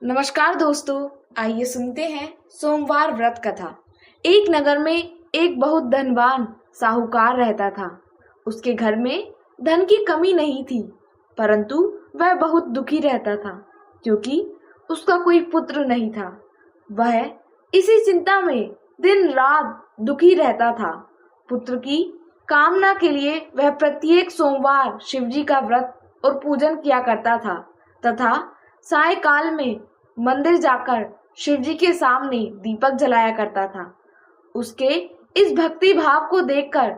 नमस्कार दोस्तों, आइए सुनते हैं सोमवार व्रत कथा। एक नगर में एक बहुत धनवान साहूकार रहता था। उसके घर में धन की कमी नहीं थी, परंतु वह बहुत दुखी रहता था क्योंकि उसका कोई पुत्र नहीं था। वह इसी चिंता में दिन रात दुखी रहता था। पुत्र की कामना के लिए वह प्रत्येक सोमवार शिवजी का व्रत और पूजन किया करता था तथा सायकाल में मंदिर जाकर शिवजी के सामने दीपक जलाया करता था। उसके इस भक्ति भाव को देखकर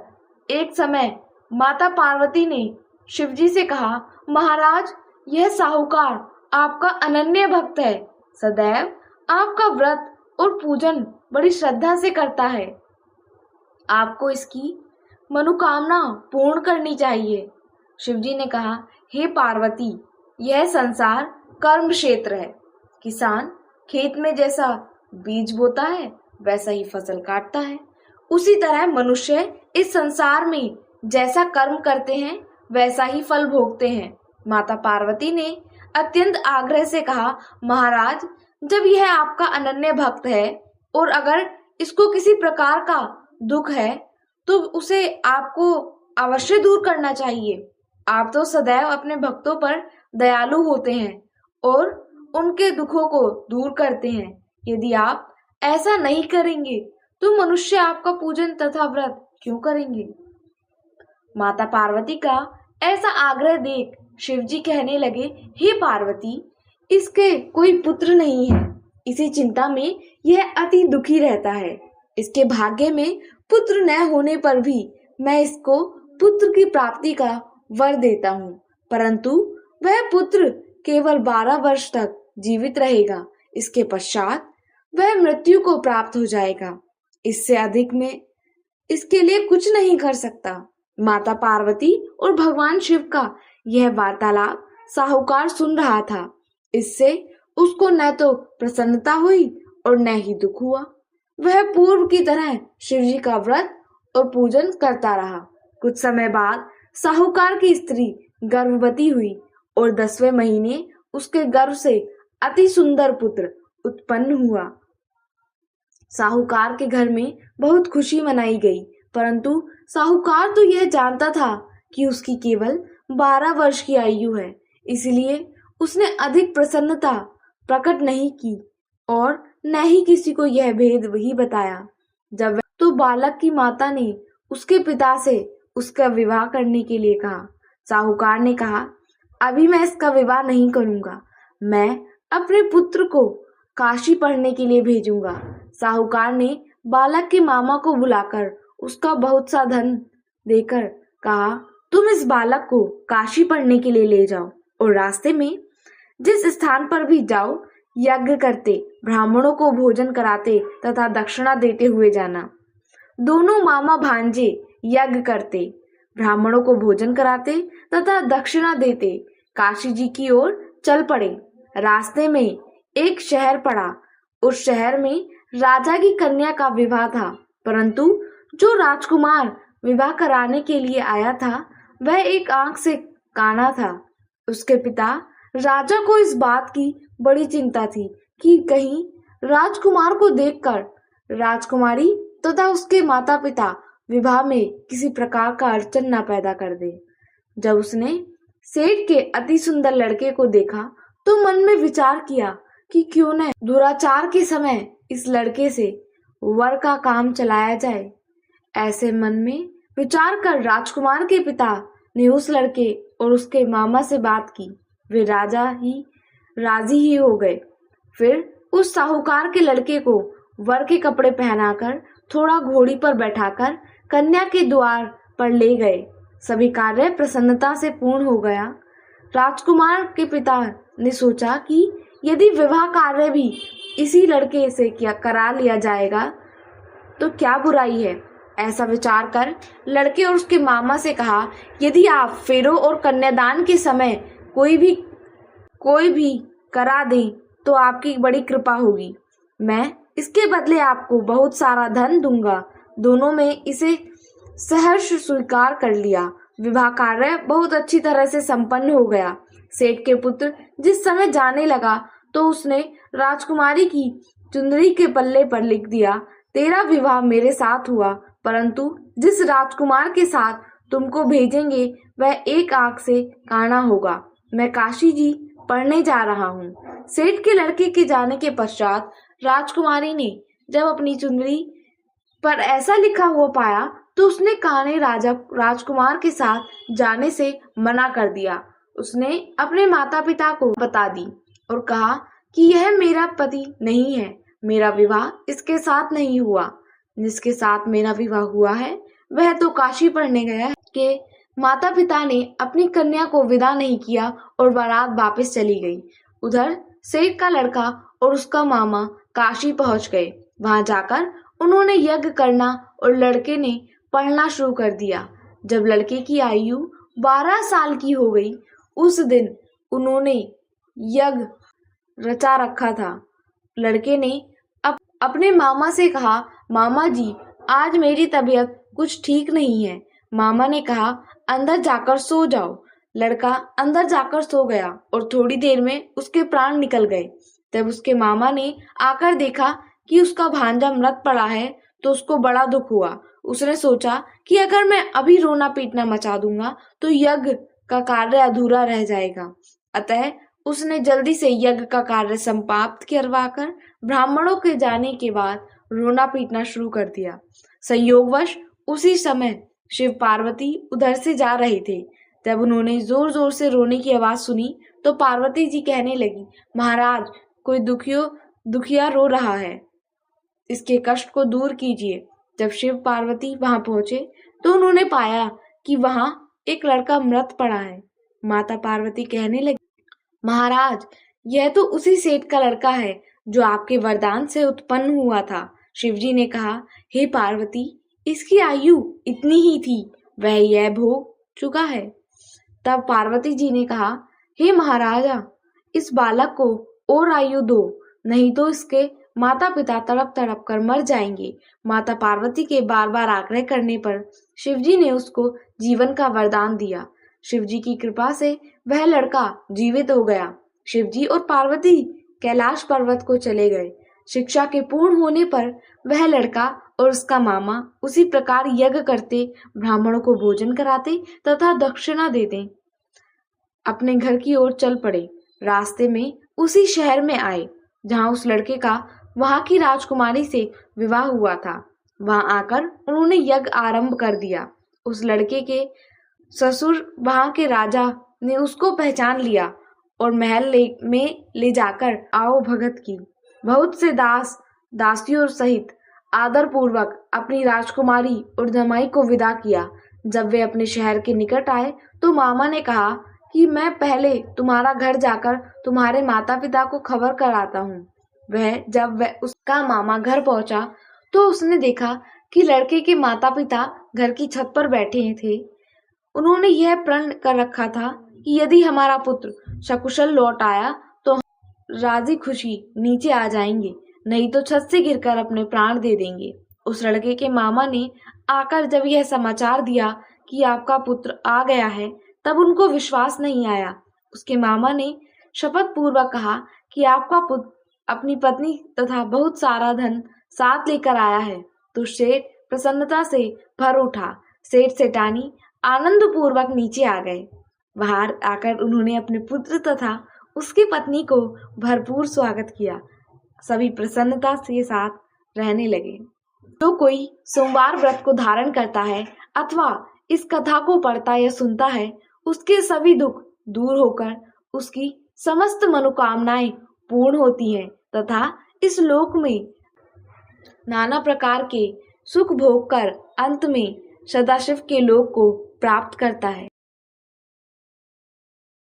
एक समय माता पार्वती ने शिवजी से कहा, महाराज, यह साहूकार आपका अनन्य भक्त है। सदैव आपका व्रत और पूजन बड़ी श्रद्धा से करता है। आपको इसकी मनोकामना पूर्ण करनी चाहिए। शिवजी ने कहा, हे पार्वती, यह संसार कर्म क्षेत्र है। किसान खेत में जैसा बीज बोता है वैसा ही फसल काटता है। उसी तरह मनुष्य इस संसार में जैसा कर्म करते हैं वैसा ही फल भोगते हैं। माता पार्वती ने अत्यंत आग्रह से कहा, महाराज, जब यह आपका अनन्य भक्त है और अगर इसको किसी प्रकार का दुख है तो उसे आपको अवश्य दूर करना चाहिए। आप तो सदैव अपने भक्तों पर दयालु होते हैं और उनके दुखों को दूर करते हैं। यदि आप ऐसा नहीं करेंगे तो मनुष्य आपका पूजन तथा व्रत क्यों करेंगे? माता पार्वती का ऐसा आग्रह देख शिवजी कहने लगे, हे पार्वती, इसके कोई पुत्र नहीं है। इसी चिंता में यह अति दुखी रहता है। इसके भाग्य में पुत्र न होने पर भी मैं इसको पुत्र की प्राप्ति का वर देता हूँ, परंतु वह पुत्र केवल 12 वर्ष तक जीवित रहेगा। इसके पश्चात वह मृत्यु को प्राप्त हो जाएगा। इससे अधिक में इसके लिए कुछ नहीं कर सकता। माता पार्वती और भगवान शिव का यह वार्तालाप साहूकार सुन रहा था। इससे उसको न तो प्रसन्नता हुई और न ही दुख हुआ। वह पूर्व की तरह शिवजी का व्रत और पूजन करता रहा। कुछ समय बाद साहूकार की स्त्री गर्भवती हुई और 10वें महीने उसके गर्भ से अति सुंदर पुत्र उत्पन्न हुआ। साहूकार के घर में बहुत खुशी मनाई गई, परंतु साहूकार तो यह जानता था कि उसकी केवल 12 वर्ष की आयु है, इसलिए उसने अधिक प्रसन्नता प्रकट नहीं की और न ही किसी को यह भेद ही बताया। जब तो बालक की माता ने उसके पिता से उसका विवाह करने के लिए कहा। साहूकार ने कहा, अभी मैं इसका विवाह नहीं करूंगा, मैं अपने पुत्र को काशी पढ़ने के लिए भेजूंगा। साहूकार ने बालक के मामा को बुलाकर उसका बहुत सा धन देकर कहा, तुम इस बालक को काशी पढ़ने के लिए ले जाओ और रास्ते में जिस स्थान पर भी जाओ यज्ञ करते, ब्राह्मणों को भोजन कराते तथा दक्षिणा देते हुए जाना। दोनों मामा भांजे यज्ञ करते, ब्राह्मणों को भोजन कराते तथा दक्षिणा देते काशी जी की ओर चल पड़े। रास्ते में एक शहर पड़ा। उस शहर में राजा की कन्या का विवाह था, परंतु जो राजकुमार विवाह कराने के लिए आया था वह एक आंख से काना था। उसके पिता राजा को इस बात की बड़ी चिंता थी कि कहीं राजकुमार को देखकर राजकुमारी तथा उसके माता पिता विवाह में किसी प्रकार का अड़चन न पैदा कर दे। जब उसने सेठ के अति सुंदर लड़के को देखा तो मन में विचार किया कि क्यों न दुराचार के समय इस लड़के से वर का काम चलाया जाए। ऐसे मन में विचार कर राजकुमार के पिता ने उस लड़के और उसके मामा से बात की। वे राजी ही हो गए। फिर उस साहूकार के लड़के को वर के कपड़े पहनाकर थोड़ा घोड़ी पर बैठाकर कन्या के द्वार पर ले गए। सभी कार्य प्रसन्नता से पूर्ण हो गया। राजकुमार के पिता ने सोचा कि यदि विवाह कार्य भी इसी लड़के से करा लिया जाएगा तो क्या बुराई है। ऐसा विचार कर लड़के और उसके मामा से कहा, यदि आप फेरों और कन्यादान के समय कोई भी करा दें तो आपकी बड़ी कृपा होगी। मैं इसके बदले आपको बहुत सारा धन दूंगा। दोनों में इसे सहर्ष स्वीकार कर लिया। विवाह कार्य बहुत अच्छी तरह से संपन्न हो गया। सेठ के पुत्र जिस समय जाने लगा तो उसने राजकुमारी की चुंदड़ी के पल्ले पर लिख दिया, तेरा विवाह मेरे साथ हुआ, परंतु जिस राजकुमार के साथ तुमको भेजेंगे वह एक आंख से काना होगा। मैं काशी जी पढ़ने जा रहा हूँ। सेठ के लड़के के जाने के पश्चात राजकुमारी ने जब अपनी चुंदड़ी पर ऐसा लिखा हुआ पाया तो उसने काने राजकुमार के साथ जाने से मना कर दिया। उसने अपने माता पिता को बता दी और कहा कि यह मेरा पति नहीं है, मेरा विवाह इसके साथ नहीं हुआ। जिसके साथ मेरा विवाह हुआ है वह तो काशी पढ़ने गया है। के माता पिता ने अपनी कन्या को विदा नहीं किया और बारात वापस चली गई। उधर सेठ का लड़का और उसका मामा काशी पहुंच गए। वहां जाकर उन्होंने यज्ञ करना और लड़के ने पढ़ना शुरू कर दिया। जब लड़के की आयु 12 साल की हो गई, उस दिन उन्होंने यज्ञ रचा रखा था। लड़के ने अपने मामा से कहा, मामा जी आज मेरी तबीयत कुछ ठीक नहीं है। मामा ने कहा, अंदर जाकर सो जाओ। लड़का अंदर जाकर सो गया और थोड़ी देर में उसके प्राण निकल गए। तब उसके मामा ने आकर देखा कि उसका भांजा मृत पड़ा है तो उसको बड़ा दुख हुआ। उसने सोचा कि अगर मैं अभी रोना पीटना मचा दूंगा तो यज्ञ का कार्य अधूरा रह जाएगा। अतः उसने जल्दी से यज्ञ का कार्य संपाप्त करवाकर ब्राह्मणों के जाने के बाद रोना पीटना शुरू कर दिया। संयोगवश उसी समय शिव पार्वती उधर से जा रहे थे। जब उन्होंने जोर जोर से रोने की आवाज सुनी तो पार्वती जी कहने लगी, महाराज कोई दुखिया रो रहा है, इसके कष्ट को दूर कीजिए। जब शिव पार्वती वहां पहुंचे तो उन्होंने पाया कि वहां एक लड़का मृत पड़ा है। माता पार्वती कहने लगी, महाराज यह तो उसी सेठ का लड़का है जो आपके वरदान से उत्पन्न हुआ था। शिवजी ने कहा, हे पार्वती इसकी आयु इतनी ही थी, वह यह भोग चुका है। तब पार्वती जी ने कहा, हे महाराजा इस बालक को और आयु दो, नहीं तो इसके माता पिता तड़प तड़प कर मर जाएंगे। माता पार्वती के बार बार आग्रह करने पर शिवजी ने उसको जीवन का वरदान दिया। शिवजी की कृपा से वह लड़का जीवित हो गया। शिवजी और पार्वती कैलाश पर्वत को चले गए। शिक्षा के पूर्ण होने पर वह लड़का और उसका मामा उसी प्रकार यज्ञ करते, ब्राह्मणों को भोजन कराते तथा दक्षिणा देते अपने घर की ओर चल पड़े। रास्ते में उसी शहर में आए जहां उस लड़के का वहां की राजकुमारी से विवाह हुआ था। वहां आकर उन्होंने यज्ञ आरंभ कर दिया। उस लड़के के ससुर वहां के राजा ने उसको पहचान लिया और महल में ले जाकर आओ भगत की। बहुत से दासियों सहित आदर पूर्वक अपनी राजकुमारी और जमाई को विदा किया। जब वे अपने शहर के निकट आए तो मामा ने कहा कि मैं पहले तुम्हारा घर जाकर तुम्हारे माता पिता को खबर कराता हूँ। जब उसका मामा घर पहुंचा तो उसने देखा कि लड़के के माता पिता घर की छत पर बैठे थे। उन्होंने यह प्रण कर रखा था कि यदि हमारा पुत्र सकुशल लौट आया तो राजी खुशी नीचे आ जाएंगे, नहीं तो छत से गिरकर अपने प्राण दे देंगे। उस लड़के के मामा ने आकर जब यह समाचार दिया कि आपका पुत्र आ गया है, तब उनको विश्वास नहीं आया। उसके मामा ने शपथ पूर्वक कहा कि आपका पुत्र अपनी पत्नी तथा बहुत सारा धन साथ लेकर आया है। तो सेठ प्रसन्नता से भर उठा। सेठ सेठानी आनंद पूर्वक नीचे आ गए। बाहर आकर उन्होंने अपने पुत्र तथा उसकी पत्नी को भरपूर स्वागत किया। सभी प्रसन्नता के साथ रहने लगे। जो कोई सोमवार व्रत को धारण करता है अथवा इस कथा को पढ़ता या सुनता है, उसके सभी दुख दूर होकर उसकी समस्त मनोकामनाएं पूर्ण होती हैं तथा इस लोक में नाना प्रकार के सुख भोग कर अंत में सदाशिव के लोक को प्राप्त करता है।